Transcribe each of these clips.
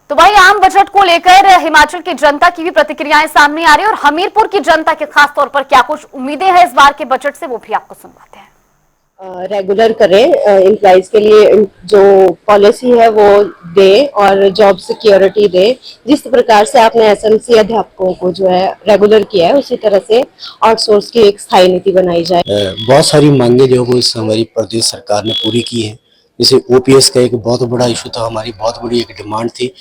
तो भाई आम बजट को लेकर हिमाचल की जनता की भी प्रतिक्रियाएं सामने आ रही है और हमीरपुर की जनता के खास तौर पर क्या कुछ उम्मीदें हैं इस बार के बजट से वो भी आपको सुनवाते हैं। रेगुलर करें एम्प्लॉइज के लिए जो पॉलिसी है वो दे और जॉब सिक्योरिटी दे। जिस प्रकार से आपने एसएमसी अध्यापकों को जो है रेगुलर किया है उसी तरह से आउटसोर्स की एक स्थायी नीति बनाई जाए। बहुत सारी मांगे जो वो इस हमारी प्रदेश सरकार ने पूरी की है। जैसे ओपीएस का एक बहुत बड़ा इशू था, हमारी बहुत बड़ी एक डिमांड थी।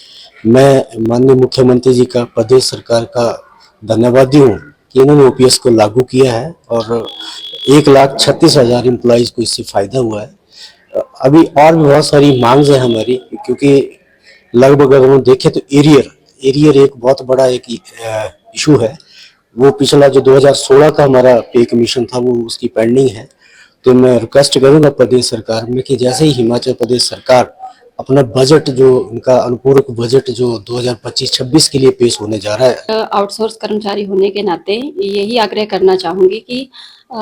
मैं माननीय मुख्यमंत्री जी का, प्रदेश सरकार का धन्यवादी हूँ कि इन्होंने ओपीएस को लागू किया है और 1,36,000 एम्प्लॉइज को इससे फायदा हुआ है। अभी और भी बहुत सारी मांग है हमारी, क्योंकि लगभग अगर हम देखें तो एरियर एक बहुत बड़ा एक इशू है। वो पिछला जो 2016 का हमारा पे कमीशन था वो उसकी पेंडिंग है। तो मैं रिक्वेस्ट करूंगा प्रदेश सरकार में कि जैसे ही हिमाचल प्रदेश सरकार अपना बजट जो उनका अनुपूरक बजट जो 2025-26 के लिए पेश होने जा रहा है। आउटसोर्स कर्मचारी होने के नाते यही आग्रह करना चाहूँगी कि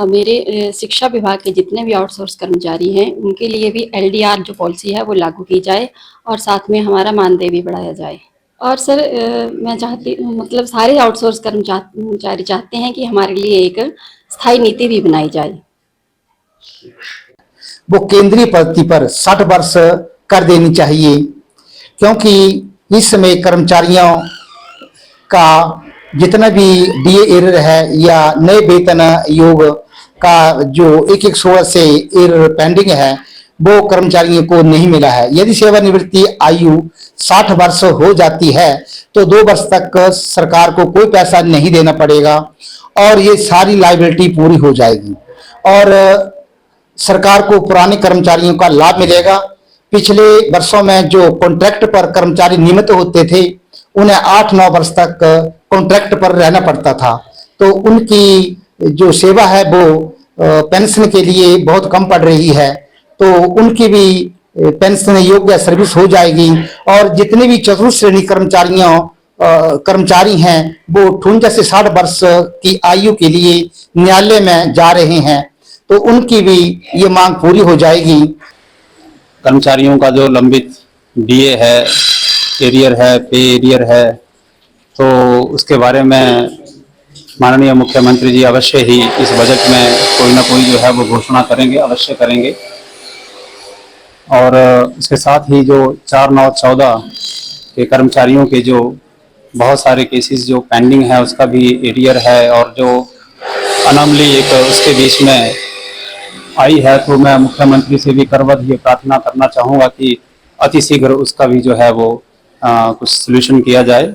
मेरे शिक्षा विभाग के जितने भी आउटसोर्स कर्मचारी हैं उनके लिए भी एलडीआर जो पॉलिसी है वो लागू की जाए और साथ में हमारा मानदेय भी बढ़ाया जाए। और सर मैं चाहती मतलब सारे आउटसोर्स कर्मचारी चाहते हैं कि हमारे लिए एक स्थायी नीति भी बनाई जाए। वो केंद्रीय पद्धति पर 60 वर्ष कर देनी चाहिए, क्योंकि इस समय कर्मचारियों का जितना भी डीए एरर है या नए वेतन योग का जो 1/16 से एरर पेंडिंग है वो कर्मचारियों को नहीं मिला है। यदि सेवानिवृत्ति आयु 60 वर्ष हो जाती है तो 2 वर्ष तक सरकार को कोई पैसा नहीं देना पड़ेगा और ये सारी लायबिलिटी पूरी हो जाएगी और सरकार को पुराने कर्मचारियों का लाभ मिलेगा। पिछले वर्षों में जो कॉन्ट्रैक्ट पर कर्मचारी नियमित होते थे उन्हें 8-9 वर्ष तक कॉन्ट्रैक्ट पर रहना पड़ता था, तो उनकी जो सेवा है वो पेंशन के लिए बहुत कम पड़ रही है। तो उनकी भी पेंशन योग्य सर्विस हो जाएगी और जितने भी चतुर्थ श्रेणी कर्मचारी हैं वो 58 से 60 वर्ष की आयु के लिए न्यायालय में जा रहे हैं, तो उनकी भी ये मांग पूरी हो जाएगी। कर्मचारियों का जो लंबित डीए है, एरियर है, पे एरियर है, तो उसके बारे में माननीय मुख्यमंत्री जी अवश्य ही इस बजट में कोई ना कोई जो है वो घोषणा करेंगे, अवश्य करेंगे। और इसके साथ ही जो 4/9/14 के कर्मचारियों के जो बहुत सारे केसेस जो पेंडिंग है उसका भी एरियर है और जो अनमली एक उसके बीच में आई है, तो मैं मुख्यमंत्री से भी करवत ये प्रार्थना करना चाहूँगा कि अतिशीघ्र उसका भी जो है वो कुछ सलूशन किया जाए।